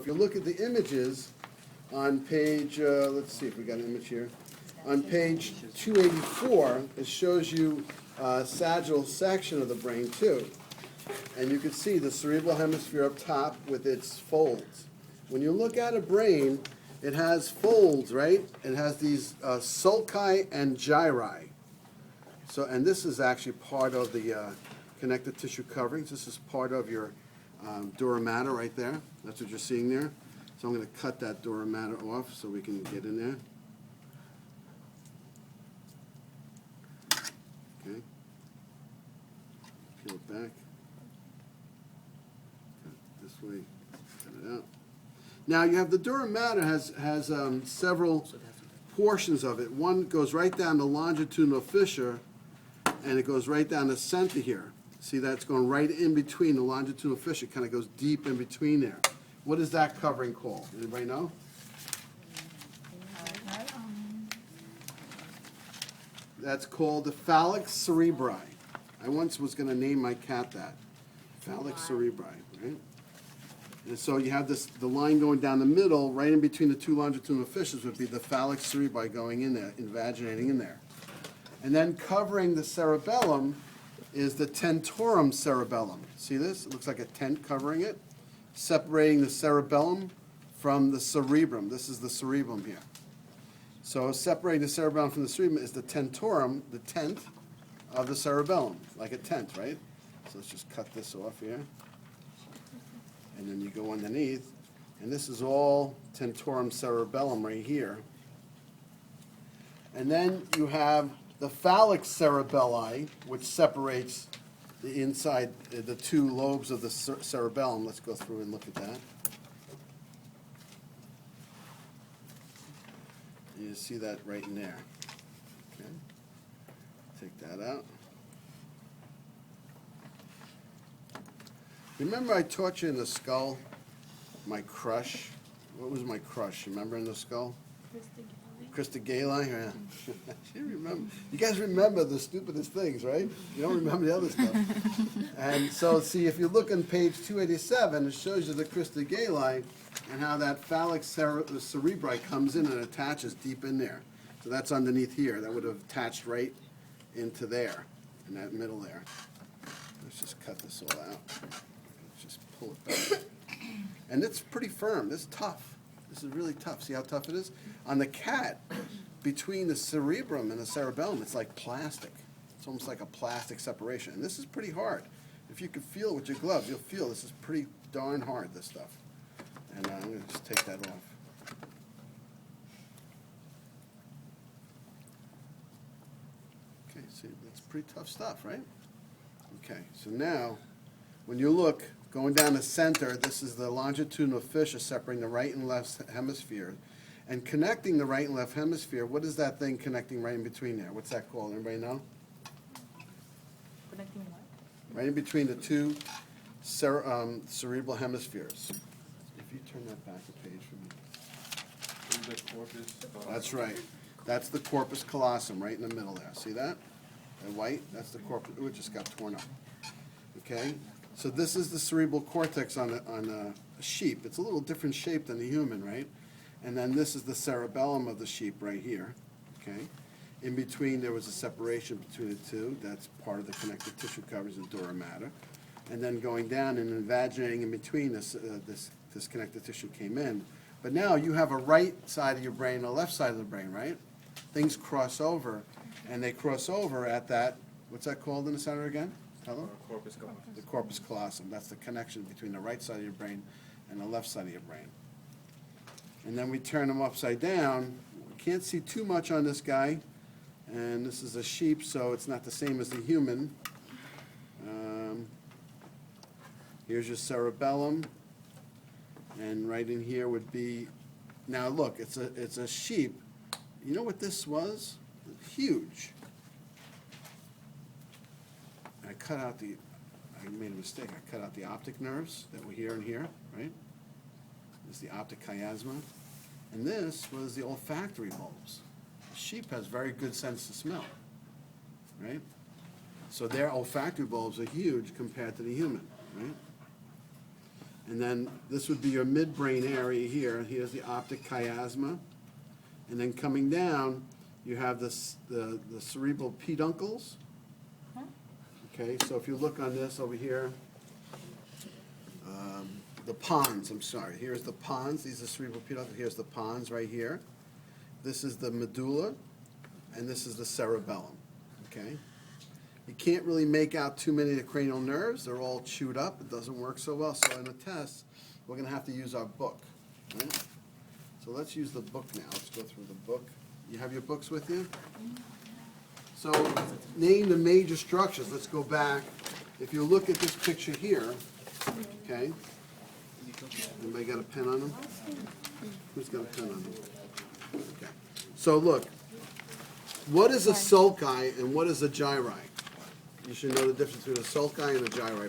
if you look at the images on page, let's see if we got an image here. On page 284, it shows you a sagittal section of the brain too. And you can see the cerebral hemisphere up top with its folds. When you look at a brain, it has folds, right? It has these sulci and gyri. So, and this is actually part of the connective tissue coverings. This is part of your dura mater right there. That's what you're seeing there. So I'm going to cut that dura mater off so we can get in there. Okay. Peel it back. Cut it this way. Cut it out. Now you have the dura mater has several portions of it. One goes right down the longitudinal fissure, and it goes right down the center here. See, that's going right in between the longitudinal fissure. Kind of goes deep in between there. What is that covering called? Anybody know? That's called the phalanx cerebri. I once was going to name my cat that. Phalanx cerebri, right? And so you have this, the line going down the middle, right in between the two longitudinal fissures would be the phalanx cerebri going in there, invaginating in there. And then covering the cerebellum is the tentorium cerebellum. See this? It looks like a tent covering it, separating the cerebellum from the cerebrum. This is the cerebrum here. So separating the cerebellum from the cerebrum is the tentorium, the tent of the cerebellum, like a tent, right? So let's just cut this off here. And then you go underneath, and this is all tentorium cerebellum right here. And then you have the phalanx cerebelli, which separates the inside, the two lobes of the cerebellum. Let's go through and look at that. You see that right in there. Okay. Take that out. Remember I taught you in the skull, my crush? What was my crush? Remember in the skull? Krista Galen? Yeah. She remember. You guys remember the stupidest things, right? You don't remember the other stuff. And so, see, if you look on page 287, it shows you the Krista Galen and how that phalanx cerebri comes in and attaches deep in there. So that's underneath here. That would have attached right into there, in that middle there. Let's just cut this all out. Just pull it back. And it's pretty firm. This is tough. This is really tough. See how tough it is? On the cat, between the cerebrum and the cerebellum, it's like plastic. It's almost like a plastic separation. And this is pretty hard. If you can feel it with your gloves, you'll feel this is pretty darn hard, this stuff. And I'm going to just take that off. Okay, see, that's pretty tough stuff, right? Okay, so now, when you look, going down the center, this is the longitudinal fissure separating the right and left hemisphere. And connecting the right and left hemisphere, what is that thing connecting right in between there? What's that called? Anybody know? Connecting what? Right in between the two cerebral hemispheres. If you turn that back a page for me. The corpus. That's right. That's the corpus callosum right in the middle there. See that? The white, that's the corpus. Oh, it just got torn up. Okay? So this is the cerebral cortex on a sheep. It's a little different shape than the human, right? And then this is the cerebellum of the sheep right here, okay? In between, there was a separation between the two. That's part of the connective tissue covers the dura mater. And then going down and invaginating in between, this connective tissue came in. But now you have a right side of your brain and a left side of the brain, right? Things cross over, and they cross over at that, what's that called in the center again? Tell them? Corpus callosum. The corpus callosum. That's the connection between the right side of your brain and the left side of your brain. And then we turn them upside down. We can't see too much on this guy. And this is a sheep, so it's not the same as the human. Here's your cerebellum. And right in here would be, now look, it's a sheep. You know what this was? Huge. I made a mistake. I cut out the optic nerves that were here and here, right? This is the optic chiasma. And this was the olfactory bulbs. The sheep has very good sense of smell, right? So their olfactory bulbs are huge compared to the human, right? And then this would be your midbrain area here. Here's the optic chiasma. And then coming down, you have this, the cerebral peduncles. Okay, so if you look on this over here, the pons, I'm sorry. Here's the pons. These are cerebral peduncles. Here's the pons right here. This is the medulla, and this is the cerebellum. Okay? You can't really make out too many of the cranial nerves. They're all chewed up. It doesn't work so well. So in a test, we're going to have to use our book. Right? So let's use the book now. Let's go through the book. You have your books with you? So name the major structures. Let's go back. If you look at this picture here, okay? Anybody got a pen on them? Who's got a pen on them? Okay. So look, what is a sulci and what is a gyri? You should know the difference between a sulci and a gyri.